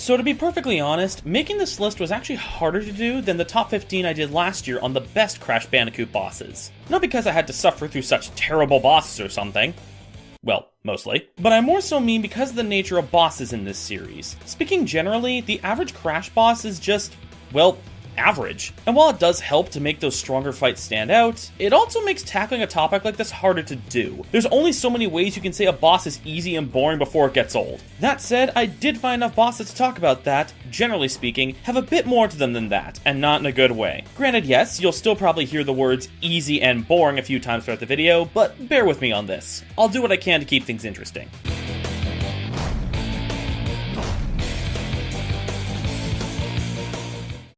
So to be perfectly honest, making this list was actually harder to do than the top 15 I did last year on the best Crash Bandicoot bosses. Not because I had to suffer through such terrible bosses or something. Well, mostly. But I more so mean because of the nature of bosses in this series. Speaking generally, the average Crash boss is just, well, average. And while it does help to make those stronger fights stand out, it also makes tackling a topic like this harder to do. There's only so many ways you can say a boss is easy and boring before it gets old. That said, I did find enough bosses to talk about that, generally speaking, have a bit more to them than that, and not in a good way. Granted, yes, you'll still probably hear the words easy and boring a few times throughout the video, but bear with me on this. I'll do what I can to keep things interesting.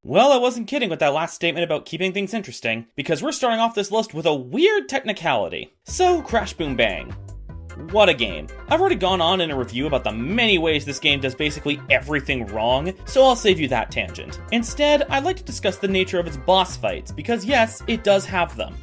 Well, I wasn't kidding with that last statement about keeping things interesting, because we're starting off this list with a weird technicality. So, Crash Boom Bang. What a game. I've already gone on in a review about the many ways this game does basically everything wrong, so I'll save you that tangent. Instead, I'd like to discuss the nature of its boss fights, because yes, it does have them.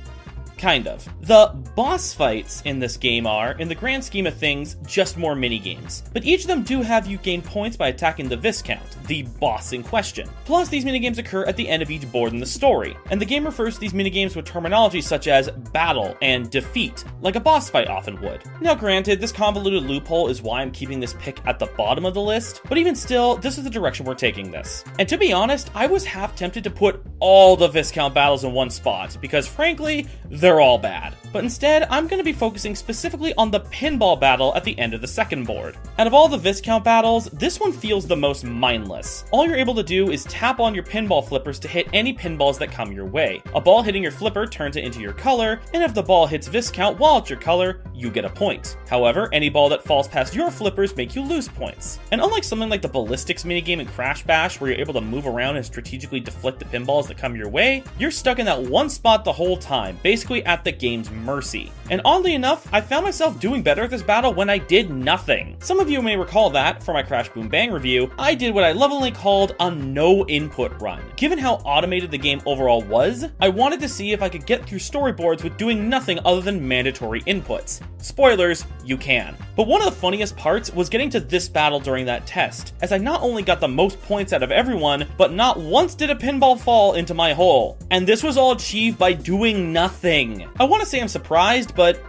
Kind of. The boss fights in this game are, in the grand scheme of things, just more minigames. But each of them do have you gain points by attacking the Viscount, the boss in question. Plus, these minigames occur at the end of each board in the story, and the game refers to these minigames with terminology such as battle and defeat, like a boss fight often would. Now granted, this convoluted loophole is why I'm keeping this pick at the bottom of the list, but even still, this is the direction we're taking this. And to be honest, I was half tempted to put all the Viscount battles in one spot, because frankly, they're all bad. But instead, I'm going to be focusing specifically on the pinball battle at the end of the second board. Out of all the Viscount battles, this one feels the most mindless. All you're able to do is tap on your pinball flippers to hit any pinballs that come your way. A ball hitting your flipper turns it into your color, and if the ball hits Viscount while it's your color, you get a point. However, any ball that falls past your flippers make you lose points. And unlike something like the ballistics minigame in Crash Bash, where you're able to move around and strategically deflect the pinballs that come your way, you're stuck in that one spot the whole time, basically at the game's mercy. And oddly enough, I found myself doing better at this battle when I did nothing. Some of you may recall that, for my Crash Boom Bang review, I did what I lovingly called a no-input run. Given how automated the game overall was, I wanted to see if I could get through storyboards with doing nothing other than mandatory inputs. Spoilers, you can. But one of the funniest parts was getting to this battle during that test, as I not only got the most points out of everyone, but not once did a pinball fall into my hole. And this was all achieved by doing nothing. I want to say I'm surprised, but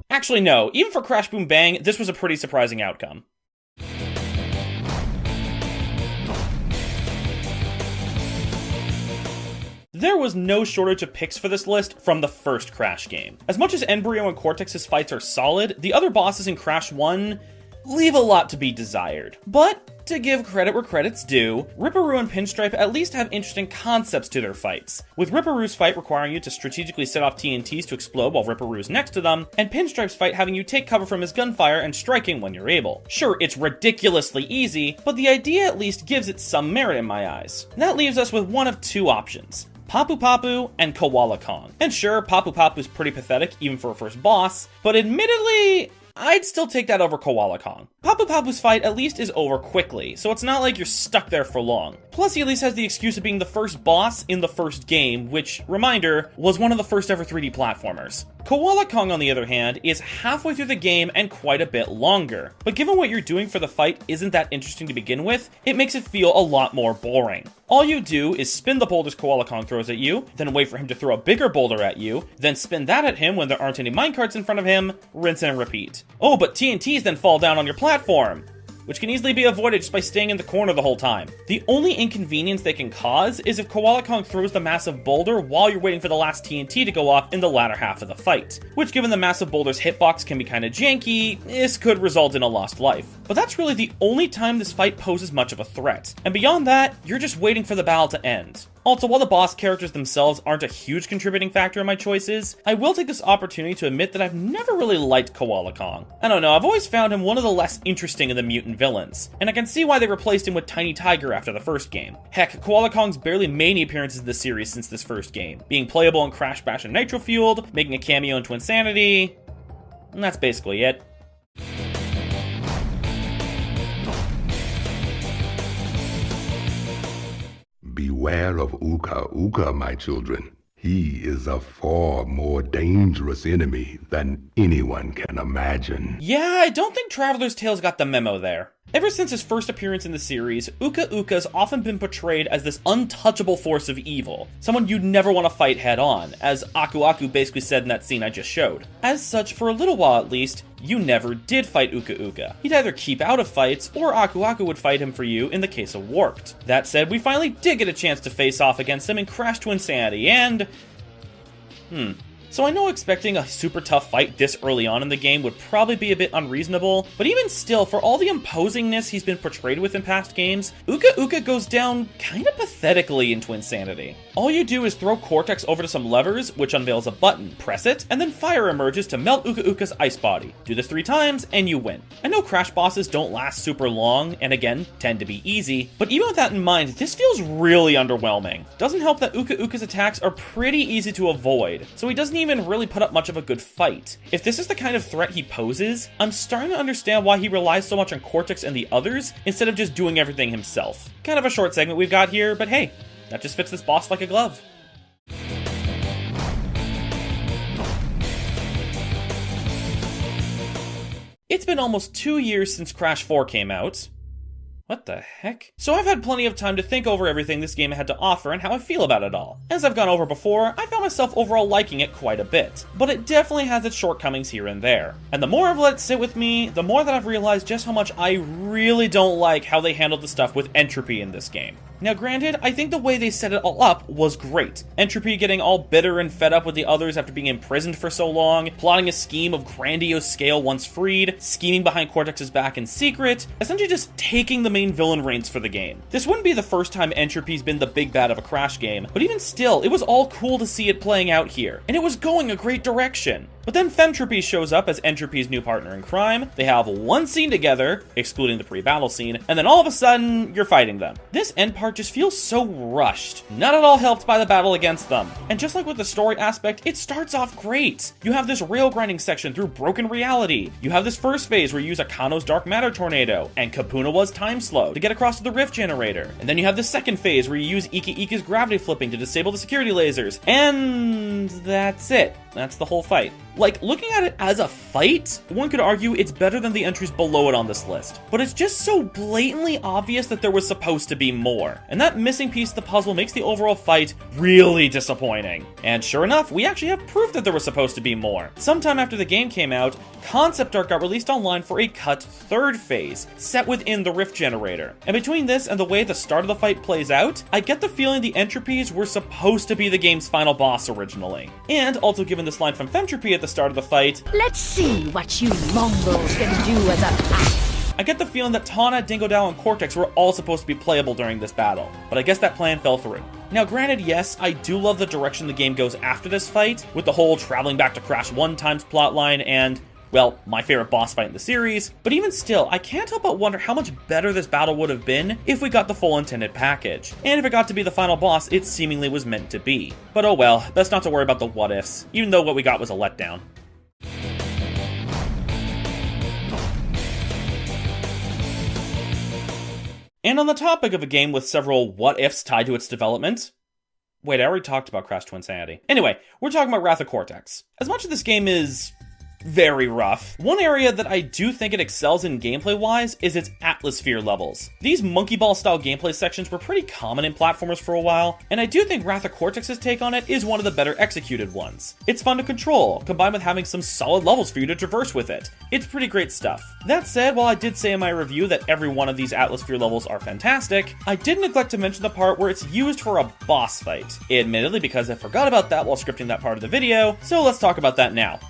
actually no, even for Crash Boom Bang, this was a pretty surprising outcome. There was no shortage of picks for this list from the first Crash game. As much as Embryo and Cortex's fights are solid, the other bosses in Crash 1 leave a lot to be desired. But to give credit where credit's due, Ripperoo and Pinstripe at least have interesting concepts to their fights, with Ripperoo's fight requiring you to strategically set off TNTs to explode while Ripperoo's next to them, and Pinstripe's fight having you take cover from his gunfire and striking when you're able. Sure, it's ridiculously easy, but the idea at least gives it some merit in my eyes. That leaves us with one of two options: Papu Papu and Koala Kong. And sure, Papu Papu's pretty pathetic even for a first boss, but admittedly, I'd still take that over Koala Kong. Papu Papu's fight at least is over quickly, so it's not like you're stuck there for long. Plus, he at least has the excuse of being the first boss in the first game, which, reminder, was one of the first ever 3D platformers. Koala Kong, on the other hand, is halfway through the game and quite a bit longer. But given what you're doing for the fight isn't that interesting to begin with, it makes it feel a lot more boring. All you do is spin the boulders Koala Kong throws at you, then wait for him to throw a bigger boulder at you, then spin that at him when there aren't any minecarts in front of him, rinse and repeat. Oh, but TNTs then fall down on your platform, which can easily be avoided just by staying in the corner the whole time. The only inconvenience they can cause is if Koala Kong throws the massive boulder while you're waiting for the last TNT to go off in the latter half of the fight, which, given the massive boulder's hitbox can be kinda janky, this could result in a lost life. But that's really the only time this fight poses much of a threat, and beyond that, you're just waiting for the battle to end. Also, while the boss characters themselves aren't a huge contributing factor in my choices, I will take this opportunity to admit that I've never really liked Koala Kong. I don't know, I've always found him one of the less interesting of the mutant villains, and I can see why they replaced him with Tiny Tiger after the first game. Heck, Koala Kong's barely made any appearances in the series since this first game, being playable in Crash Bash and Nitro Fueled, making a cameo in Twinsanity, and that's basically it. Beware of Uka Uka, my children. He is a far more dangerous enemy than anyone can imagine. Yeah, I don't think Traveler's Tales got the memo there. Ever since his first appearance in the series, Uka Uka's often been portrayed as this untouchable force of evil, someone you'd never want to fight head on, as Aku Aku basically said in that scene I just showed. As such, for a little while at least, you never did fight Uka Uka. He'd either keep out of fights, or Aku Aku would fight him for you in the case of Warped. That said, we finally did get a chance to face off against him in Crash to Insanity, and... So I know expecting a super tough fight this early on in the game would probably be a bit unreasonable, but even still, for all the imposingness he's been portrayed with in past games, Uka Uka goes down kinda pathetically in Twinsanity. All you do is throw Cortex over to some levers, which unveils a button, press it, and then fire emerges to melt Uka Uka's ice body. Do this 3 times, and you win. I know Crash bosses don't last super long, and again, tend to be easy, but even with that in mind, this feels really underwhelming. Doesn't help that Uka Uka's attacks are pretty easy to avoid, so he doesn't even really put up much of a good fight. If this is the kind of threat he poses, I'm starting to understand why he relies so much on Cortex and the others, instead of just doing everything himself. Kind of a short segment we've got here, but hey, that just fits this boss like a glove. It's been almost 2 years since Crash 4 came out. What the heck? So I've had plenty of time to think over everything this game had to offer and how I feel about it all. As I've gone over before, I found myself overall liking it quite a bit, but it definitely has its shortcomings here and there. And the more I've let it sit with me, the more that I've realized just how much I really don't like how they handled the stuff with Entropy in this game. Now granted, I think the way they set it all up was great. Entropy getting all bitter and fed up with the others after being imprisoned for so long, plotting a scheme of grandiose scale once freed, scheming behind Cortex's back in secret, essentially just taking the main villain reins for the game. This wouldn't be the first time Entropy's been the big bad of a Crash game, but even still, it was all cool to see it playing out here, and it was going a great direction. But then Femtropy shows up as Entropy's new partner in crime, they have one scene together, excluding the pre-battle scene, and then all of a sudden, you're fighting them. This end part just feels so rushed, not at all helped by the battle against them. And just like with the story aspect, it starts off great. You have this rail grinding section through Broken Reality, you have this first phase where you use Akano's Dark Matter Tornado, and Kapunawa's Time Slow to get across to the Rift Generator, and then you have the second phase where you use Ika Ika's Gravity Flipping to disable the security lasers, and that's it. That's the whole fight. Like, looking at it as a fight, one could argue it's better than the entries below it on this list. But it's just so blatantly obvious that there was supposed to be more. And that missing piece of the puzzle makes the overall fight really disappointing. And sure enough, we actually have proof that there was supposed to be more. Sometime after the game came out, concept art got released online for a cut third phase, set within the Rift Generator. And between this and the way the start of the fight plays out, I get the feeling the Entropies were supposed to be the game's final boss originally. And also given this line from Femtropy at the start of the fight, let's see what you Mongols can do as a pack. I get the feeling that Tawna, Dingodile, and Cortex were all supposed to be playable during this battle, but I guess that plan fell through. Now granted, yes, I do love the direction the game goes after this fight, with the whole traveling back to Crash 1 times plotline and, well, my favorite boss fight in the series, but even still, I can't help but wonder how much better this battle would have been if we got the full intended package, and if it got to be the final boss it seemingly was meant to be. But oh well, best not to worry about the what-ifs, even though what we got was a letdown. And on the topic of a game with several what-ifs tied to its development... Wait, I already talked about Crash Twinsanity. Anyway, we're talking about Wrath of Cortex. As much as this game is very rough, one area that I do think it excels in gameplay-wise is its Atmosphere levels. These Monkey Ball-style gameplay sections were pretty common in platformers for a while, and I do think Wrath of Cortex's take on it is one of the better executed ones. It's fun to control, combined with having some solid levels for you to traverse with it. It's pretty great stuff. That said, while I did say in my review that every one of these Atmosphere levels are fantastic, I did neglect to mention the part where it's used for a boss fight. Admittedly, because I forgot about that while scripting that part of the video, so let's talk about that now.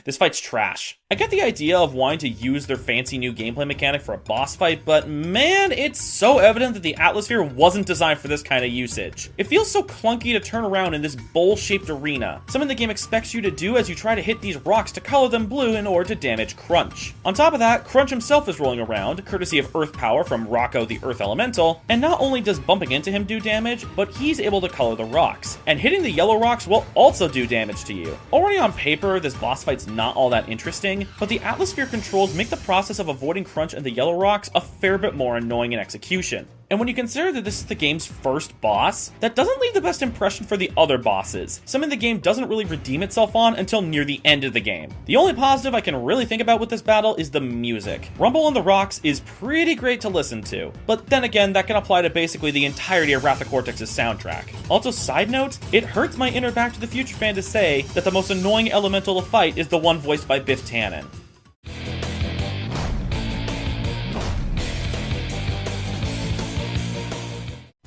This fight's trash. I get the idea of wanting to use their fancy new gameplay mechanic for a boss fight, but man, it's so evident that the Atmosphere wasn't designed for this kind of usage. It feels so clunky to turn around in this bowl-shaped arena, something the game expects you to do as you try to hit these rocks to color them blue in order to damage Crunch. On top of that, Crunch himself is rolling around, courtesy of Earth Power from Rocco the Earth Elemental, and not only does bumping into him do damage, but he's able to color the rocks, and hitting the yellow rocks will also do damage to you. Already on paper, this boss fight's not all that interesting, but the Atmosphere controls make the process of avoiding Crunch and the yellow rocks a fair bit more annoying in execution. And when you consider that this is the game's first boss, that doesn't leave the best impression for the other bosses, something the game doesn't really redeem itself on until near the end of the game. The only positive I can really think about with this battle is the music. Rumble on the Rocks is pretty great to listen to, but then again, that can apply to basically the entirety of Wrath of Cortex's soundtrack. Also, side note, it hurts my inner Back to the Future fan to say that the most annoying elemental to fight is the one voiced by Biff Tannen.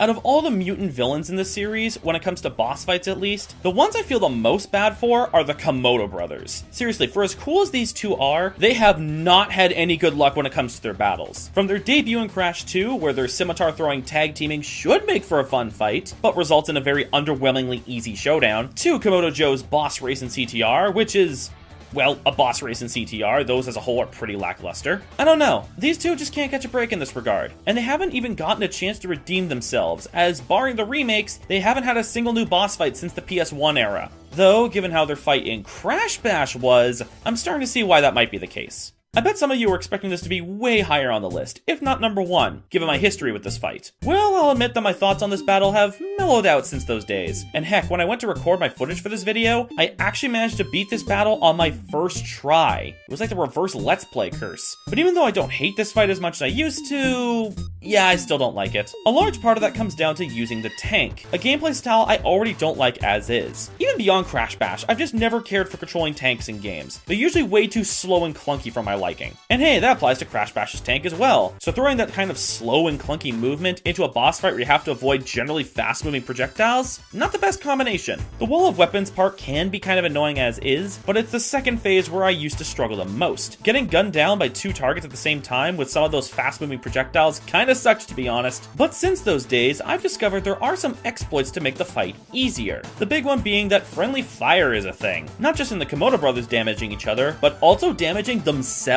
Out of all the mutant villains in the series, when it comes to boss fights at least, the ones I feel the most bad for are the Komodo brothers. Seriously, for as cool as these two are, they have not had any good luck when it comes to their battles. From their debut in Crash 2, where their scimitar-throwing tag teaming should make for a fun fight, but results in a very underwhelmingly easy showdown, to Komodo Joe's boss race in CTR, which is, well, a boss race in CTR, those as a whole are pretty lackluster. I don't know, these two just can't catch a break in this regard, and they haven't even gotten a chance to redeem themselves, as barring the remakes, they haven't had a single new boss fight since the PS1 era. Though, given how their fight in Crash Bash was, I'm starting to see why that might be the case. I bet some of you were expecting this to be way higher on the list, if not number one, given my history with this fight. Well, I'll admit that my thoughts on this battle have mellowed out since those days. And heck, when I went to record my footage for this video, I actually managed to beat this battle on my first try. It was like the reverse Let's Play curse. But even though I don't hate this fight as much as I used to, yeah, I still don't like it. A large part of that comes down to using the tank, a gameplay style I already don't like as is. Even beyond Crash Bash, I've just never cared for controlling tanks in games. They're usually way too slow and clunky for my liking. And hey, that applies to Crash Bash's tank as well. So throwing that kind of slow and clunky movement into a boss fight where you have to avoid generally fast-moving projectiles, not the best combination. The wall of weapons part can be kind of annoying as is, but it's the second phase where I used to struggle the most. Getting gunned down by two targets at the same time with some of those fast-moving projectiles kinda sucked, to be honest. But since those days, I've discovered there are some exploits to make the fight easier. The big one being that friendly fire is a thing. Not just in the Komodo brothers damaging each other, but also damaging themselves.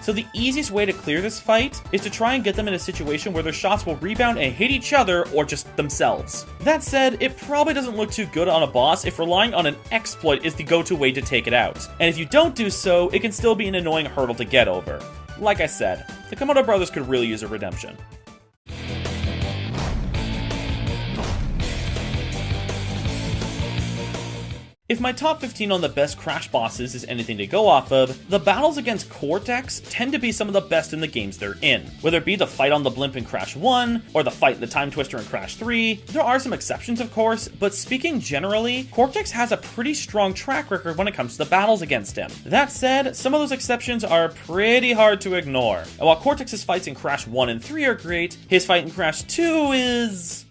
So the easiest way to clear this fight is to try and get them in a situation where their shots will rebound and hit each other or just themselves. That said, it probably doesn't look too good on a boss if relying on an exploit is the go-to way to take it out. And if you don't do so, it can still be an annoying hurdle to get over. Like I said, the Komodo brothers could really use a redemption. If my top 15 on the best Crash bosses is anything to go off of, the battles against Cortex tend to be some of the best in the games they're in. Whether it be the fight on the blimp in Crash 1, or the fight in the Time Twister in Crash 3, there are some exceptions of course, but speaking generally, Cortex has a pretty strong track record when it comes to the battles against him. That said, some of those exceptions are pretty hard to ignore. And while Cortex's fights in Crash 1 and 3 are great, his fight in Crash 2 is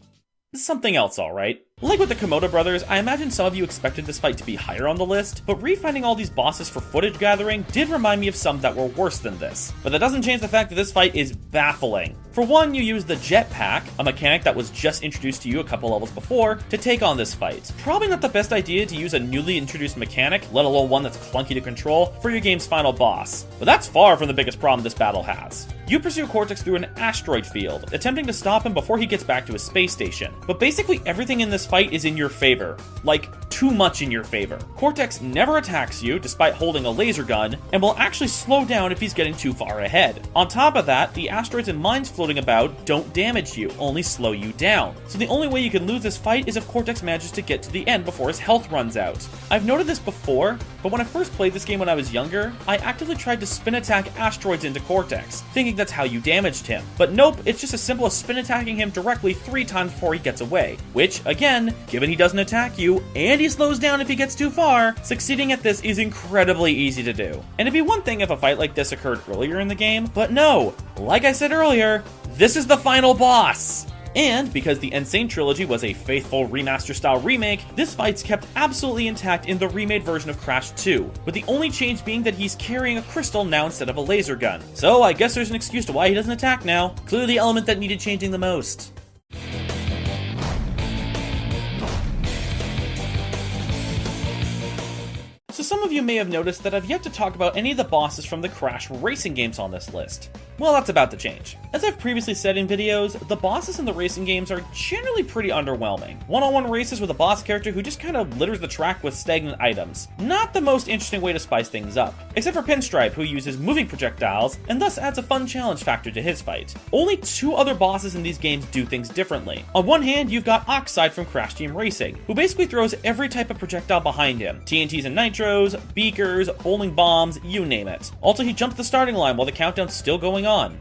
something else, alright. Like with the Komodo brothers, I imagine some of you expected this fight to be higher on the list, but refinding all these bosses for footage gathering did remind me of some that were worse than this. But that doesn't change the fact that this fight is baffling. For one, you use the jetpack, a mechanic that was just introduced to you a couple levels before, to take on this fight. Probably not the best idea to use a newly introduced mechanic, let alone one that's clunky to control, for your game's final boss. But that's far from the biggest problem this battle has. You pursue Cortex through an asteroid field, attempting to stop him before he gets back to his space station. But basically everything in this fight is in your favor. Like, too much in your favor. Cortex never attacks you, despite holding a laser gun, and will actually slow down if he's getting too far ahead. On top of that, the asteroids and mines floating about don't damage you, only slow you down. So the only way you can lose this fight is if Cortex manages to get to the end before his health runs out. I've noted this before, but when I first played this game when I was younger, I actively tried to spin attack asteroids into Cortex, thinking that's how you damaged him. But nope, it's just as simple as spin attacking him directly 3 times before he gets away. Which, again, given he doesn't attack you, and he slows down if he gets too far, succeeding at this is incredibly easy to do. And it'd be one thing if a fight like this occurred earlier in the game, but no, like I said earlier, this is the final boss! And because the Insane Trilogy was a faithful remaster-style remake, this fight's kept absolutely intact in the remade version of Crash 2, with the only change being that he's carrying a crystal now instead of a laser gun. So I guess there's an excuse to why he doesn't attack now. Clearly the element that needed changing the most. So some Some of you may have noticed that I've yet to talk about any of the bosses from the Crash racing games on this list. Well, that's about to change. As I've previously said in videos, the bosses in the racing games are generally pretty underwhelming. One-on-one races with a boss character who just kind of litters the track with stagnant items. Not the most interesting way to spice things up. Except for Pinstripe, who uses moving projectiles, and thus adds a fun challenge factor to his fight. Only 2 other bosses in these games do things differently. On one hand, you've got Oxide from Crash Team Racing, who basically throws every type of projectile behind him. TNTs and nitros, beakers, bowling bombs, you name it. Also, he jumps the starting line while the countdown's still going on.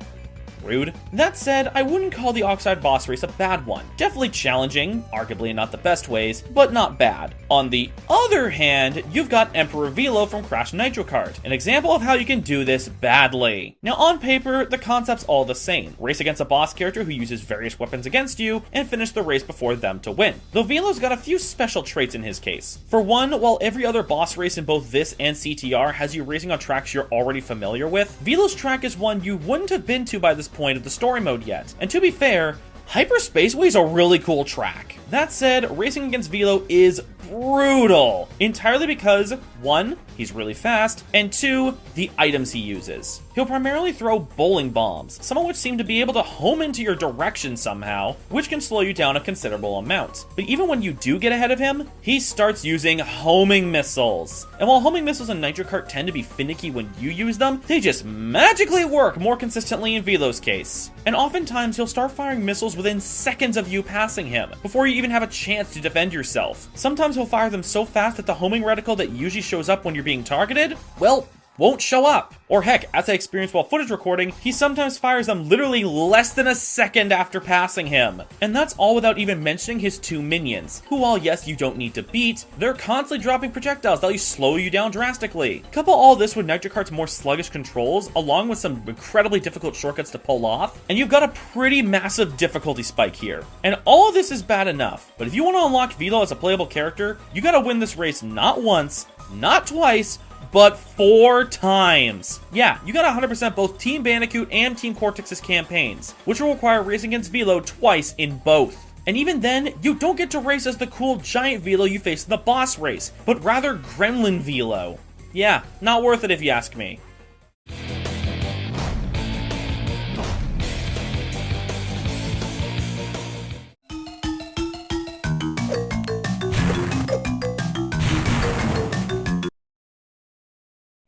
Rude. That said, I wouldn't call the Oxide boss race a bad one. Definitely challenging, arguably in not the best ways, but not bad. On the other hand, you've got Emperor Velo from Crash Nitro Kart, an example of how you can do this badly. Now on paper, the concept's all the same. Race against a boss character who uses various weapons against you, and finish the race before them to win. Though Velo's got a few special traits in his case. For one, while every other boss race in both this and CTR has you racing on tracks you're already familiar with, Velo's track is one you wouldn't have been to by this point of the story mode yet. And to be fair, Hyperspaceway's a really cool track. That said, racing against Velo is brutal, entirely because 1, he's really fast, and 2, the items he uses. He'll primarily throw bowling bombs, some of which seem to be able to home into your direction somehow, which can slow you down a considerable amount. But even when you do get ahead of him, he starts using homing missiles. And while homing missiles in Nitro Kart tend to be finicky when you use them, they just magically work more consistently in Velo's case. And oftentimes he'll start firing missiles within seconds of you passing him, before you even have a chance to defend yourself. Sometimes he'll fire them so fast that the homing reticle that usually shows up when you're being targeted, well, won't show up. Or heck, as I experienced while footage recording, he sometimes fires them literally less than a second after passing him. And that's all without even mentioning his 2 minions, who while yes, you don't need to beat, they're constantly dropping projectiles that'll slow you down drastically. Couple all this with Nitro Kart's more sluggish controls, along with some incredibly difficult shortcuts to pull off, and you've got a pretty massive difficulty spike here. And all of this is bad enough, but if you want to unlock Velo as a playable character, you gotta win this race not once, not twice, but 4 times. Yeah, you gotta 100% both Team Bandicoot and Team Cortex's campaigns, which will require racing against Velo twice in both. And even then, you don't get to race as the cool giant Velo you face in the boss race, but rather Gremlin Velo. Yeah, not worth it if you ask me.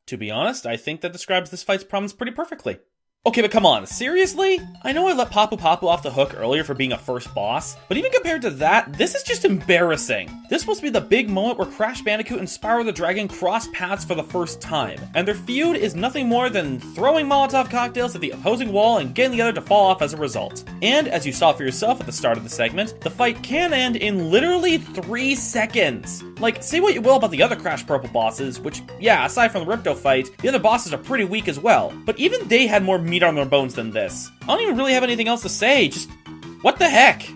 To be honest, I think that describes this fight's problems pretty perfectly. Okay, but come on, seriously? I know I let Papu Papu off the hook earlier for being a first boss, but even compared to that, this is just embarrassing. This supposed to be the big moment where Crash Bandicoot and Spyro the Dragon cross paths for the first time, and their feud is nothing more than throwing Molotov cocktails at the opposing wall and getting the other to fall off as a result. And as you saw for yourself at the start of the segment, the fight can end in literally 3 seconds. Like, say what you will about the other Crash Purple bosses, which, yeah, aside from the Ripto fight, the other bosses are pretty weak as well, but even they had more meat on their bones than this. I don't even really have anything else to say, just what the heck?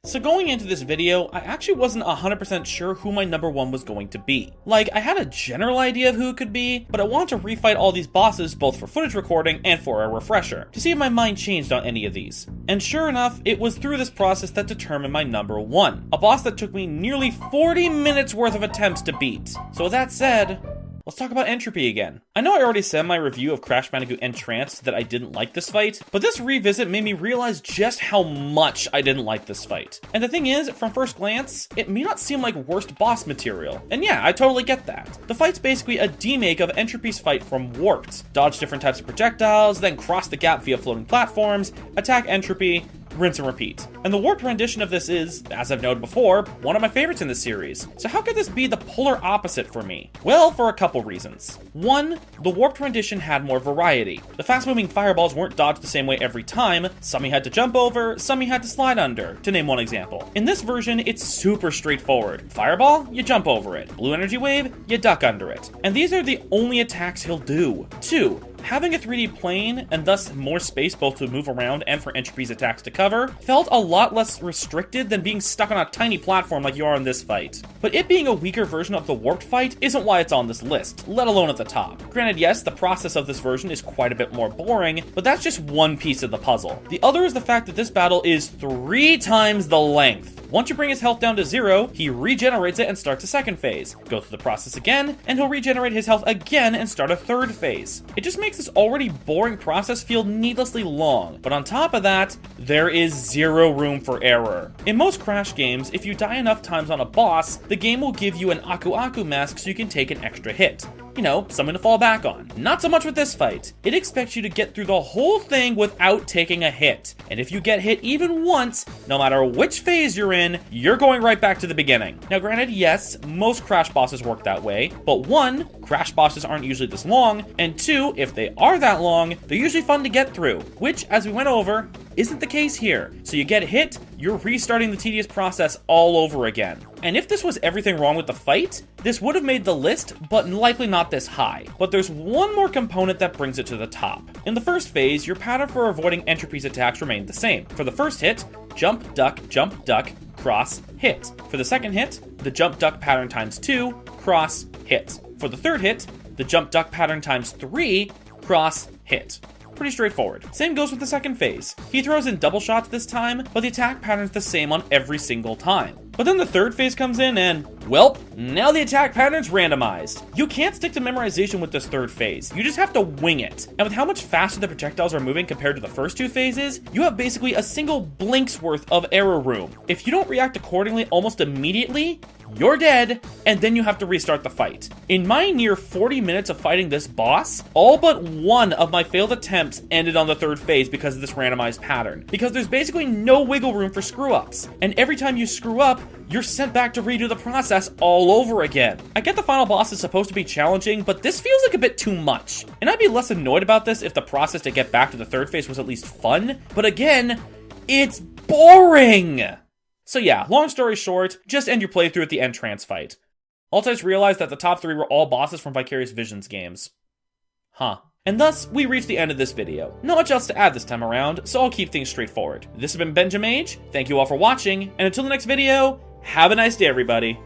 So going into this video, I actually wasn't 100% sure who my number 1 was going to be. Like, I had a general idea of who it could be, but I wanted to refight all these bosses both for footage recording and for a refresher, to see if my mind changed on any of these. And sure enough, it was through this process that determined my number 1, a boss that took me nearly 40 minutes worth of attempts to beat. So with that said, let's talk about Entropy again. I know I already said in my review of Crash Bandicoot Entranced that I didn't like this fight, but this revisit made me realize just how much I didn't like this fight. And the thing is, from first glance, it may not seem like worst boss material. And yeah, I totally get that. The fight's basically a demake of Entropy's fight from Warped. Dodge different types of projectiles, then cross the gap via floating platforms, attack Entropy, rinse and repeat. And the Warped rendition of this is, as I've noted before, one of my favorites in the series. So how could this be the polar opposite for me? Well, for a couple reasons. One, the Warped rendition had more variety. The fast-moving fireballs weren't dodged the same way every time. Some you had to jump over, some you had to slide under, to name one example. In this version, it's super straightforward. Fireball, you jump over it. Blue energy wave, you duck under it. And these are the only attacks he'll do. 2, Having a 3D plane, and thus more space both to move around and for Entropy's attacks to cover, felt a lot less restricted than being stuck on a tiny platform like you are in this fight. But it being a weaker version of the warped fight isn't why it's on this list, let alone at the top. Granted, yes, the process of this version is quite a bit more boring, but that's just one piece of the puzzle. The other is the fact that this battle is 3 times the length. Once you bring his health down to 0, he regenerates it and starts a second phase. Go through the process again, and he'll regenerate his health again and start a third phase. It just makes this already boring process feel needlessly long, but on top of that, there is 0 room for error. In most Crash games, if you die enough times on a boss, the game will give you an Aku Aku mask so you can take an extra hit. You know, something to fall back on. Not so much with this fight. It expects you to get through the whole thing without taking a hit. And if you get hit even once, no matter which phase you're in, you're going right back to the beginning. Now granted, yes, most Crash bosses work that way, but 1, Crash bosses aren't usually this long, and 2, if they are that long, they're usually fun to get through, which, as we went over, isn't the case here. So you get hit, you're restarting the tedious process all over again. And if this was everything wrong with the fight, this would have made the list, but likely not this high. But there's one more component that brings it to the top. In the first phase, your pattern for avoiding Entropy's attacks remained the same. For the first hit, jump, duck, cross, hit. For the second hit, the jump, duck pattern times 2, cross, hit. For the third hit, the jump, duck pattern times 3, cross, hit. Pretty straightforward. Same goes with the second phase. He throws in double shots this time, but the attack pattern's the same on every single time. But then the third phase comes in and, well, now the attack pattern's randomized. You can't stick to memorization with this third phase. You just have to wing it. And with how much faster the projectiles are moving compared to the first 2 phases, you have basically a single blink's worth of error room. If you don't react accordingly almost immediately, you're dead, and then you have to restart the fight. In my near 40 minutes of fighting this boss, all but 1 of my failed attempts ended on the third phase because of this randomized pattern. Because there's basically no wiggle room for screw-ups. And every time you screw up, you're sent back to redo the process all over again. I get the final boss is supposed to be challenging, but this feels like a bit too much. And I'd be less annoyed about this if the process to get back to the third phase was at least fun, but again, it's boring! So yeah, long story short, just end your playthrough at the entrance fight. Also, I just realized that the top 3 were all bosses from Vicarious Visions games. Huh. And thus, we reach the end of this video. Not much else to add this time around, so I'll keep things straightforward. This has been BenjaMage, thank you all for watching, and until the next video, have a nice day everybody.